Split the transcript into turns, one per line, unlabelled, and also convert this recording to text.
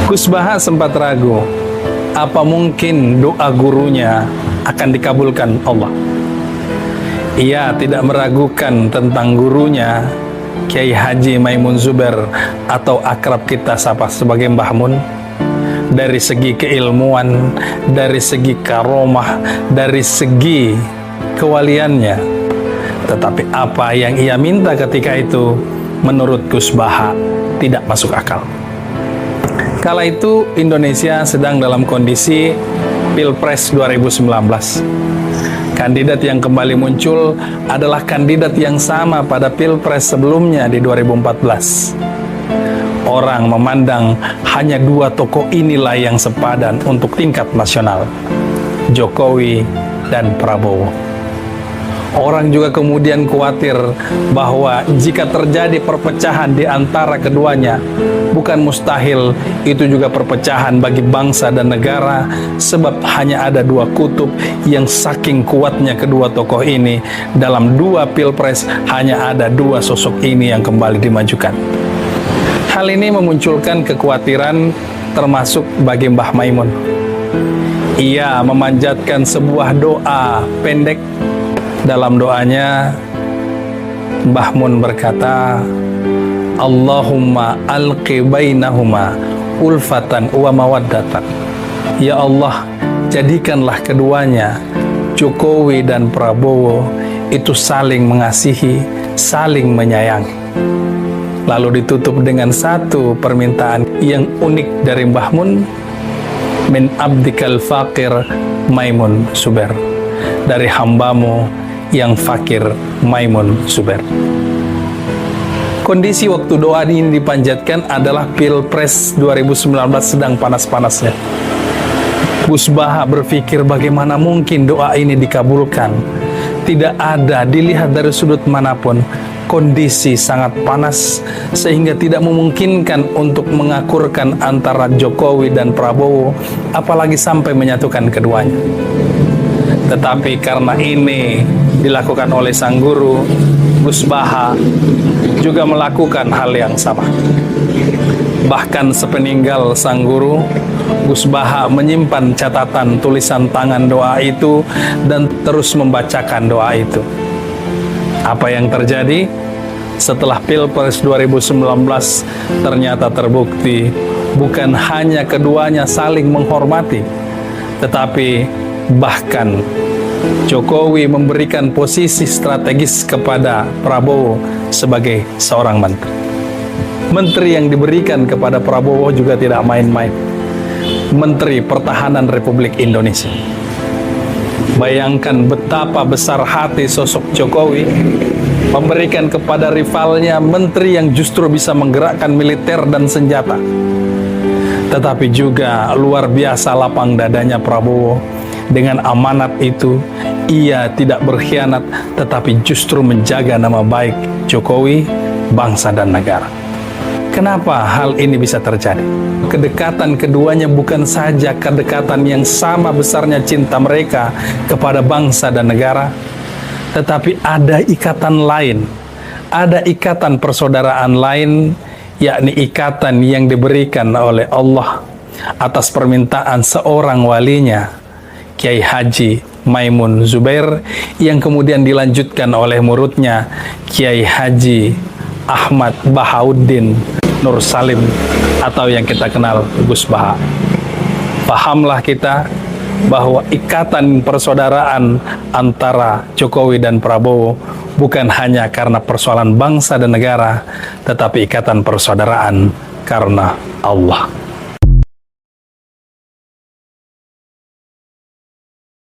Gus Baha sempat ragu, apa mungkin doa gurunya akan dikabulkan Allah? Ia tidak meragukan tentang gurunya, Kiai Haji Maimun Zubair atau akrab kita sapa sebagai Mbah Mun. Dari segi keilmuan, dari segi karomah, dari segi kewaliannya. Tetapi apa yang ia minta ketika itu menurut Gus Baha tidak masuk akal. Kala itu Indonesia sedang dalam kondisi Pilpres 2019. Kandidat yang kembali muncul adalah kandidat yang sama pada Pilpres sebelumnya di 2014. Orang memandang hanya dua tokoh inilah yang sepadan untuk tingkat nasional, Jokowi dan Prabowo. Orang juga kemudian khawatir bahwa jika terjadi perpecahan di antara keduanya, bukan mustahil itu juga perpecahan bagi bangsa dan negara, sebab hanya ada dua kutub yang saking kuatnya kedua tokoh ini. Dalam dua pilpres hanya ada dua sosok ini yang kembali dimajukan. Hal ini memunculkan kekhawatiran termasuk bagi Mbah Maimun. Ia memanjatkan sebuah doa pendek. Dalam doanya, Mbah Mun berkata, Allahumma alqi bainahuma ulfatan wa mawaddatan. Ya Allah, jadikanlah keduanya, Jokowi dan Prabowo, itu saling mengasihi, saling menyayangi. Lalu ditutup dengan satu permintaan yang unik dari Mbah Mun, min abdikal fakir Maimun Zubair, dari hambamu yang fakir Maimun Zubair. Kondisi waktu doa ini dipanjatkan adalah Pilpres 2019 sedang panas-panasnya. Gus Baha berpikir bagaimana mungkin doa ini dikabulkan. Tidak ada, dilihat dari sudut manapun, kondisi sangat panas sehingga tidak memungkinkan untuk mengakurkan antara Jokowi dan Prabowo, apalagi sampai menyatukan keduanya. Tetapi karena ini dilakukan oleh sang guru, Gus Baha juga melakukan hal yang sama. Bahkan sepeninggal sang guru, Gus Baha menyimpan catatan tulisan tangan doa itu dan terus membacakan doa itu. Apa yang terjadi? Setelah Pilpres 2019 ternyata terbukti bukan hanya keduanya saling menghormati, tetapi bahkan Jokowi memberikan posisi strategis kepada Prabowo sebagai seorang menteri. Menteri yang diberikan kepada Prabowo juga tidak main-main. Menteri Pertahanan Republik Indonesia. Bayangkan betapa besar hati sosok Jokowi memberikan kepada rivalnya menteri yang justru bisa menggerakkan militer dan senjata. Tetapi juga luar biasa lapang dadanya Prabowo. Dengan amanat itu, ia tidak berkhianat, tetapi justru menjaga nama baik Jokowi, bangsa dan negara. Kenapa hal ini bisa terjadi? Kedekatan keduanya bukan saja kedekatan yang sama besarnya cinta mereka kepada bangsa dan negara, tetapi ada ikatan lain, ada ikatan persaudaraan lain, yakni ikatan yang diberikan oleh Allah atas permintaan seorang walinya, Kiai Haji Maimun Zubair, yang kemudian dilanjutkan oleh muridnya Kiai Haji Ahmad Bahauddin Nur Salim atau yang kita kenal Gus Baha. Pahamlah kita bahwa ikatan persaudaraan antara Jokowi dan Prabowo bukan hanya karena persoalan bangsa dan negara, tetapi ikatan persaudaraan karena Allah.